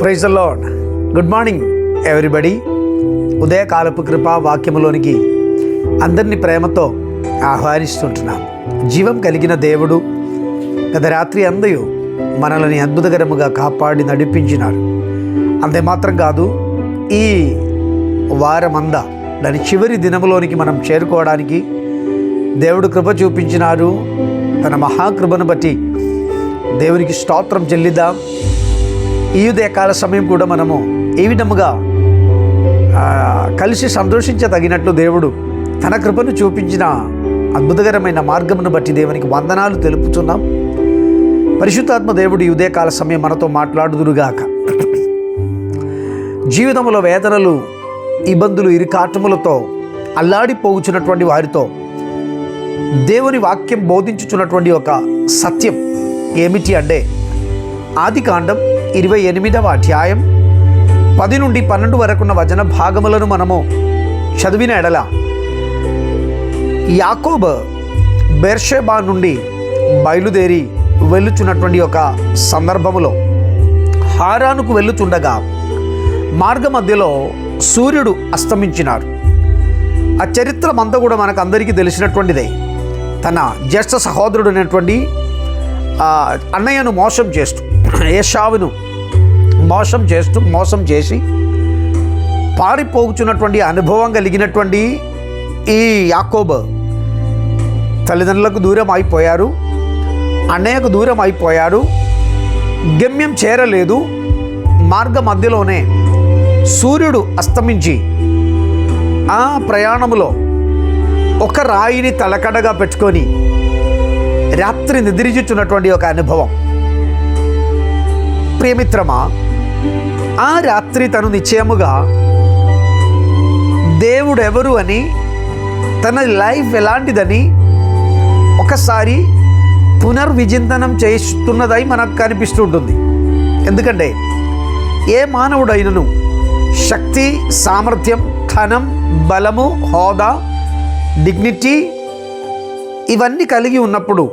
Praise the Lord. Good morning everybody. ఉదయకాలపు కృపా వాక్యములోనికి అందరినీ ప్రేమతో ఆహ్వానిస్తుంటున్నాం. జీవం కలిగిన దేవుడు గత రాత్రి అందయు మనల్ని అద్భుతకరముగా కాపాడి నడిపించినారు. అంతే మాత్రం కాదు, ఈ వారమందా దాని చివరి దినములోనికి మనం చేరుకోవడానికి దేవుడు కృప చూపించినారు. తన మహాకృపను బట్టి దేవునికి స్తోత్రం చెల్లిద్దాం. ఈ ఉదయకాల సమయం కూడా మనము ఏ విధముగా కలిసి సంతోషించదగినట్లు దేవుడు తన కృపను చూపించిన అద్భుతకరమైన మార్గమును బట్టి దేవునికి వందనాలు తెలుపుతున్నాం. పరిశుద్ధాత్మ దేవుడు ఈ ఉదయకాల సమయం మనతో మాట్లాడుదురుగాక. జీవితంలో వేదనలు, ఇబ్బందులు, ఇరుకాటములతో అల్లాడిపోగుచున్నటువంటి వారితో దేవుని వాక్యం బోధించుచున్నటువంటి ఒక సత్యం ఏమిటి అంటే, ఆదికాండం 28వ అధ్యాయం 10 నుండి 12 వరకున్న వచన భాగములను మనము చదివిన ఎడల, యాకోబు బెర్షెబా నుండి బయలుదేరి వెళ్ళుచున్నటువంటి ఒక సందర్భములో హారానుకు వెళ్ళుచుండగా మార్గ మధ్యలో సూర్యుడు అస్తమించినారు. ఆ చరిత్ర అంతా కూడా మనకు అందరికీ తెలిసినటువంటిదే. తన జ్యేష్ఠ సహోదరుడైనటువంటి అన్నయ్యను మోసం చేస్తూ, ఏశావును మోసం చేసి పారిపోచున్నటువంటి అనుభవం కలిగినటువంటి ఈ యాకోబు తల్లిదండ్రులకు దూరం అయిపోయారు, అన్నయ్యకు దూరం అయిపోయారు, గమ్యం చేరలేదు. మార్గ మధ్యలోనే సూర్యుడు అస్తమించి ఆ ప్రయాణములో ఒక రాయిని తలకడగా పెట్టుకొని రాత్రి నిద్రించుచున్నటువంటి ఒక అనుభవం. ప్రియమిత్రమా, ఆ రాత్రి తను నిశ్చయముగా దేవుడు ఎవరు అని, తన లైఫ్ ఎలాంటిదని ఒకసారి పునర్విచింతనం చేస్తున్నదై మనకు కనిపిస్తుంటుంది. ఎందుకంటే ఏ మానవుడైనను శక్తి, సామర్థ్యం, ధనం, బలము, హోదా, డిగ్నిటీ ఇవన్నీ కలిగి ఉన్నప్పుడు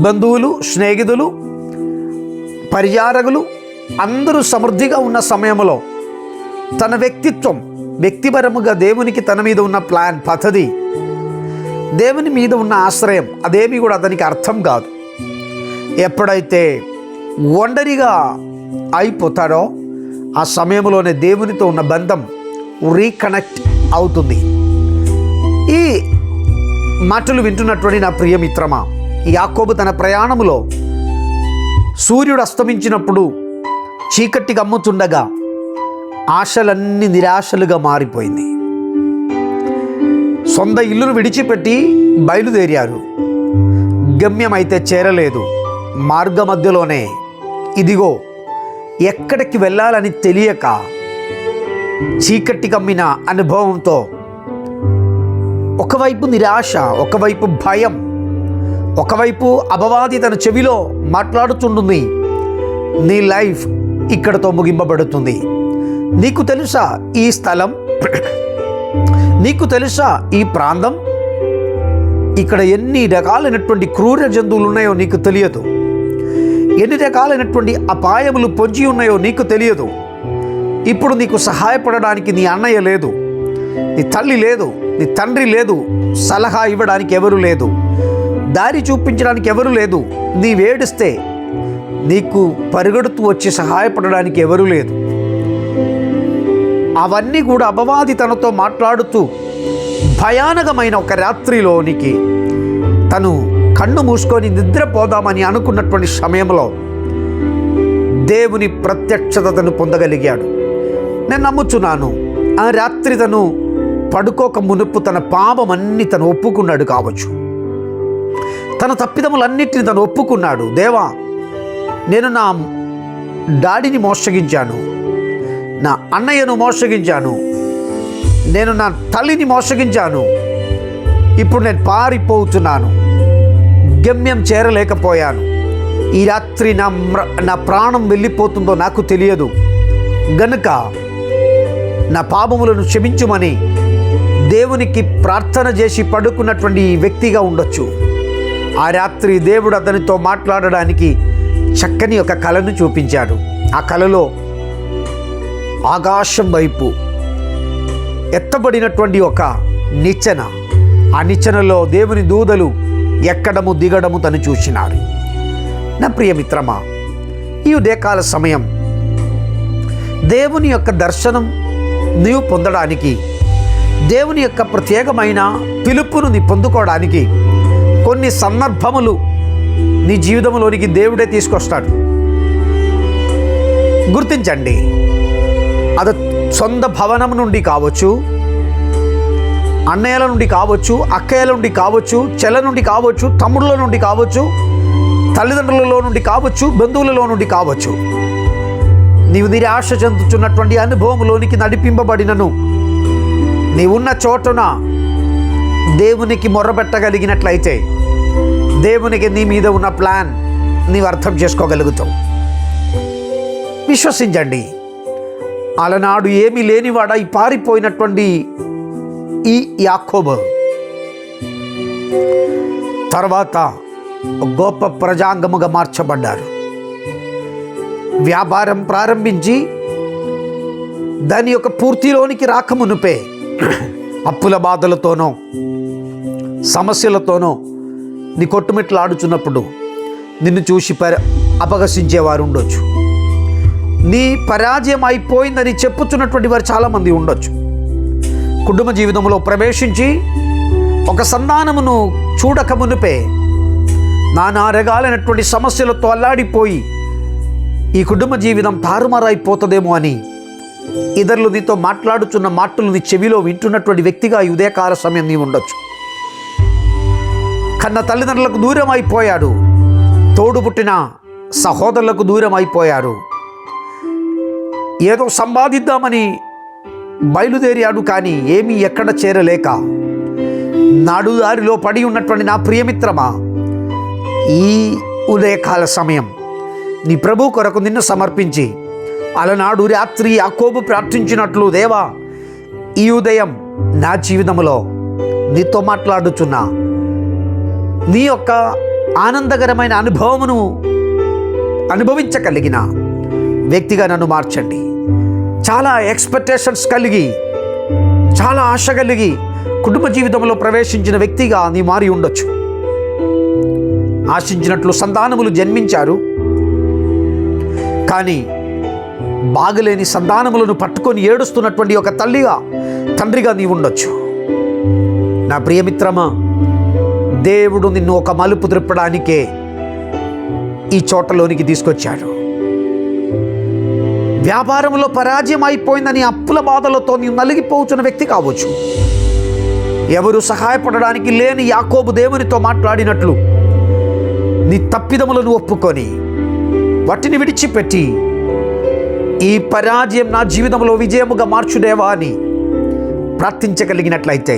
బంధువులు, స్నేహితులు, పరిచారకులు అందరూ సమృద్ధిగా ఉన్న సమయంలో తన వ్యక్తిపరముగా దేవునికి తన మీద ఉన్న ప్లాన్, పద్ధతి, దేవుని మీద ఉన్న ఆశ్రయం అదేమీ కూడా అతనికి అర్థం కాదు. ఎప్పుడైతే ఒంటరిగా అయిపోతాడో ఆ సమయంలోనే దేవునితో ఉన్న బంధం రీకనెక్ట్ అవుతుంది. ఈ మాటలు వింటున్నటువంటి నా ప్రియమిత్రమా, యాకోబు తన ప్రయాణములో సూర్యుడు అస్తమించినప్పుడు చీకటి కమ్ముతుండగా ఆశలన్నీ నిరాశలుగా మారిపోయింది. సొంత ఇల్లును విడిచిపెట్టి బయలుదేరారు. గమ్యం అయితే చేరలేదు. మార్గ మధ్యలోనే ఇదిగో ఎక్కడికి వెళ్ళాలని తెలియక చీకటి కమ్మిన అనుభవంతో ఒకవైపు నిరాశ, ఒకవైపు భయం, ఒకవైపు అపవాది తన చెవిలో మాట్లాడుతుంటుంది, నీ లైఫ్ ఇక్కడతో ముగింపబడుతుంది. నీకు తెలుసా ఈ స్థలం, నీకు తెలుసా ఈ ప్రాంతం, ఇక్కడ ఎన్ని రకాలైనటువంటి క్రూర జంతువులు ఉన్నాయో నీకు తెలియదు, ఎన్ని రకాలైనటువంటి అపాయములు పొంచి ఉన్నాయో నీకు తెలియదు. ఇప్పుడు నీకు సహాయపడడానికి నీ అన్నయ్య లేదు, నీ తల్లి లేదు, నీ తండ్రి లేదు, సలహా ఇవ్వడానికి ఎవరు లేదు, దారి చూపించడానికి ఎవరు లేదు. నీవేడిస్తే నీకు పరిగెడుతూ వచ్చి సహాయపడడానికి ఎవరు లేదు. అవన్నీ కూడా అపవాది తనతో మాట్లాడుతూ భయానకమైన ఒక రాత్రిలోనికి తను కన్ను మూసుకొని నిద్రపోదామని అనుకున్నటువంటి సమయంలో దేవుని ప్రత్యక్షత తను పొందగలిగాడు. నేను నమ్ముచున్నాను, ఆ రాత్రి తను పడుకోక మునుపు తన పాపమన్నీ తను ఒప్పుకున్నాడు కావచ్చు. తన తప్పిదములన్నిటిని తను ఒప్పుకున్నాడు. దేవా, నేను నా డాడీని మోసగించాను, నా అన్నయ్యను మోసగించాను, నేను నా తల్లిని మోసగించాను, ఇప్పుడు నేను పారిపోతున్నాను, గమ్యం చేరలేకపోయాను, ఈ రాత్రి నా ప్రాణం వెళ్ళిపోతుందో నాకు తెలియదు, గనుక నా పాపములను క్షమించుమని దేవునికి ప్రార్థన చేసి పడుకున్నటువంటి వ్యక్తిగా ఉండొచ్చు. ఆ రాత్రి దేవుడు అతనితో మాట్లాడడానికి చక్కని ఒక కళను చూపించాడు. ఆ కళలో ఆకాశం వైపు ఎత్తబడినటువంటి ఒక నిచ్చెన, ఆ నిచ్చెనలో దేవుని దూతలు ఎక్కడము దిగడము తను చూసినారు. నా ప్రియమిత్రమా, ఈ ఉదయకాల సమయం దేవుని యొక్క దర్శనం నీవు పొందడానికి, దేవుని యొక్క ప్రత్యేకమైన పిలుపును నీ పొందుకోవడానికి కొన్ని సందర్భములు నీ జీవితంలోనికి దేవుడే తీసుకొస్తాడు. గుర్తించండి, అది సొంత భవనం నుండి కావచ్చు, అన్నయ్యల నుండి కావచ్చు, అక్కయ్యల నుండి కావచ్చు, చెల్ల నుండి కావచ్చు, తమ్ముళ్ళ నుండి కావచ్చు, తల్లిదండ్రులలో నుండి కావచ్చు, బంధువులలో నుండి కావచ్చు. నీవు నిరాశ చెందుతున్నటువంటి అనుభవంలోనికి నడిపింపబడినను నీవున్న చోటున దేవునికి మొర్రపెట్టగలిగినట్లయితే దేవునికి నీ మీద ఉన్న ప్లాన్ నీవు అర్థం చేసుకోగలుగుతావు. విశ్వసించండి, అలనాడు ఏమీ లేనివాడై పారిపోయినటువంటి ఈ యాకోబు తర్వాత గొప్ప ప్రజాంగముగా మార్చబడ్డారు. వ్యాపారం ప్రారంభించి దాని యొక్క పూర్తిలోనికి రాకమునుపే అప్పుల బాధలతోనో సమస్యలతోనో నీ కొట్టుమిట్లాడుచున్నప్పుడు నిన్ను చూసి అపహసించేవారు ఉండొచ్చు. నీ పరాజయం అయిపోయిందని చెప్పుతున్నటువంటి వారు చాలామంది ఉండొచ్చు. కుటుంబ జీవితంలో ప్రవేశించి ఒక సంతానమును చూడకమునుపే నానా రకాలైనటువంటి సమస్యలతో అల్లాడిపోయి ఈ కుటుంబ జీవితం తారుమారైపోతుందేమో అని ఇతరులు నీతో మాట్లాడుతున్న మాటలు నీ చెవిలో వింటున్నటువంటి వ్యక్తిగా ఈ ఉదయకాల సమయం నీ ఉండొచ్చు. కన్న తల్లిదండ్రులకు దూరం అయిపోయాడు, తోడు పుట్టిన సహోదరులకు దూరం అయిపోయారు. ఏదో సంపాదిద్దామని బయలుదేరాడు, కానీ ఏమీ ఎక్కడ చేరలేక నడుదారిలో పడి ఉన్నటువంటి నా ప్రియమిత్రమా, ఈ ఉదయకాల సమయం నీ ప్రభు కొరకు నిన్ను సమర్పించి అలనాడు రాత్రి యాకోబు ప్రార్థించినట్లు, దేవా ఈ ఉదయం నా జీవితంలో నీతో మాట్లాడుచున్నా నీ యొక్క ఆనందకరమైన అనుభవమును అనుభవించగలిగిన వ్యక్తిగా నన్ను మార్చండి. చాలా ఎక్స్పెక్టేషన్స్ కలిగి, చాలా ఆశ కలిగి కుటుంబ జీవితంలో ప్రవేశించిన వ్యక్తిగా నీ మారి ఉండొచ్చు. ఆశించినట్లు సంతానములు జన్మించారు, కానీ బాగలేని సంతానములను పట్టుకొని ఏడుస్తున్నటువంటి ఒక తల్లిగా, తండ్రిగా నీ ఉండొచ్చు. నా ప్రియమిత్రమా, దేవుడు నిన్ను ఒక మలుపు త్రిప్పడానికే ఈ చోటలోనికి తీసుకొచ్చాడు. వ్యాపారంలో పరాజయం అయిపోయిందని అప్పుల బాధలతో నీవు నలిగిపోతున్న వ్యక్తి కావచ్చు. ఎవరు సహాయపడడానికి లేని యాకోబు దేవునితో మాట్లాడినట్లు నీ తప్పిదములను ఒప్పుకొని వాటిని విడిచిపెట్టి ఈ పరాజయం నా జీవితంలో విజయముగా మార్చుదేవా అని ప్రార్థించగలిగినట్లయితే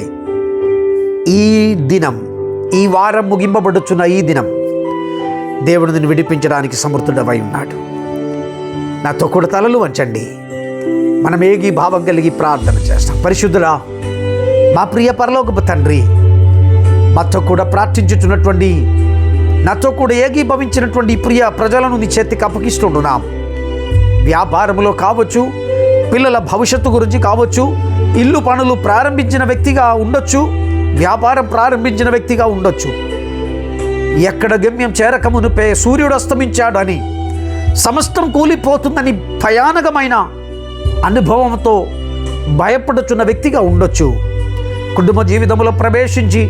ఈ దినం, ఈ వారం ముగింపబడుచున్న ఈ దినం దేవుడు నిన్ను విడిపించడానికి సమర్థుడవై ఉన్నాడు. నాతో కూడా తలలు వంచండి, మనం ఏకీ భావం కలిగి ప్రార్థన చేస్తాం. పరిశుద్ధుడా, మా ప్రియ పరలోకపు తండ్రి, మాతో కూడా ప్రార్థించుతున్నటువంటి, నాతో కూడా ఏకీభవించినటువంటి ప్రియ ప్రజలను నీ చేతికి అప్పగిస్తుంటున్నాం. వ్యాపారంలో కావచ్చు, పిల్లల భవిష్యత్తు గురించి కావచ్చు, ఇల్లు పనులు ప్రారంభించిన వ్యక్తిగా ఉండొచ్చు, వ్యాపారం ప్రారంభించిన వ్యక్తిగా ఉండొచ్చు. ఎక్కడ గమ్యం చేరకమునుపే సూర్యుడు అస్తమించాడని, సమస్తం కూలిపోతుందని భయానకమైన అనుభవంతో భయపడుచున్న వ్యక్తిగా ఉండొచ్చు. కుటుంబ జీవితంలో ప్రవేశించి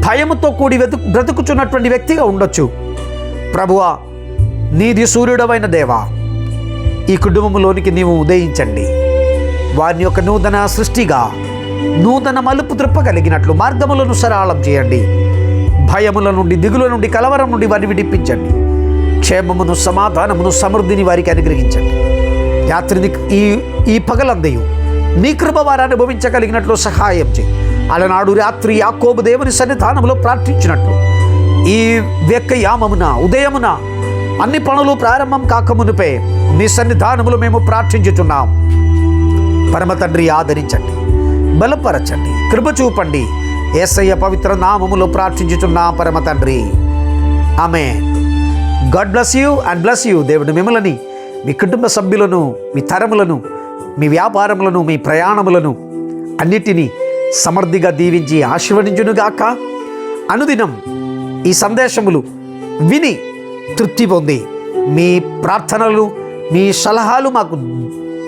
భయముతో కూడి బ్రతుకుచున్నటువంటి వ్యక్తిగా ఉండొచ్చు. ప్రభువా, నీది సూర్యుడవైన దేవా, ఈ కుటుంబంలోనికి నీవు ఉదయించండి. వారిని యొక్క నూతన సృష్టిగా, నూతన మలుపు త్రిప్పగలిగినట్లు మార్గములను సరళం చేయండి. భయముల నుండి, దిగుల నుండి, కలవరం నుండి వారిని విడిపించండి. క్షేమమును, సమాధానమును, సమృద్ధిని వారికి అనుగ్రహించండి. రాత్రిని ఈ పగలందయు నీ కృప వారు అనుభవించగలిగినట్లు సహాయం చేయి. అలనాడు రాత్రి యాకోబు దేవుని సన్నిధానంలో ప్రార్థించినట్లు ఈ యామమున, ఉదయమున అన్ని పనులు ప్రారంభం కాకమునుపే నీ సన్నిధానములో మేము ప్రార్థించుతున్నాం. పరమ తండ్రి, ఆదరించండి, బలపరచండి, కృప చూపండి. యేసయ్య పవిత్ర నామములో ప్రార్థించుచున్నాం పరమ తండ్రి, ఆమేన్. God bless you and bless you. దేవుడు మిమ్మల్ని, మీ కుటుంబ సభ్యులను, మీ తరములను, మీ వ్యాపారములను, మీ ప్రయాణములను అన్నిటినీ సమృద్ధిగా దీవించి ఆశీర్వదించునుగాక. అనుదినం ఈ సందేశములు విని తృప్తి పొంది మీ ప్రార్థనలు, మీ సలహాలు మాకు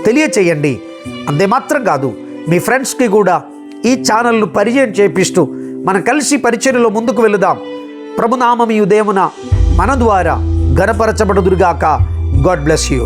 తెలియచేయండి. అంతే మాత్రం కాదు, మీ ఫ్రెండ్స్కి కూడా ఈ ఛానల్ను పరిచయం చేపిస్తూ మనం కలిసి పరిచర్యలో ముందుకు వెళుదాం. ప్రభునామము దేవున మన ద్వారా గణపరచబడుదురుగాక. God bless you.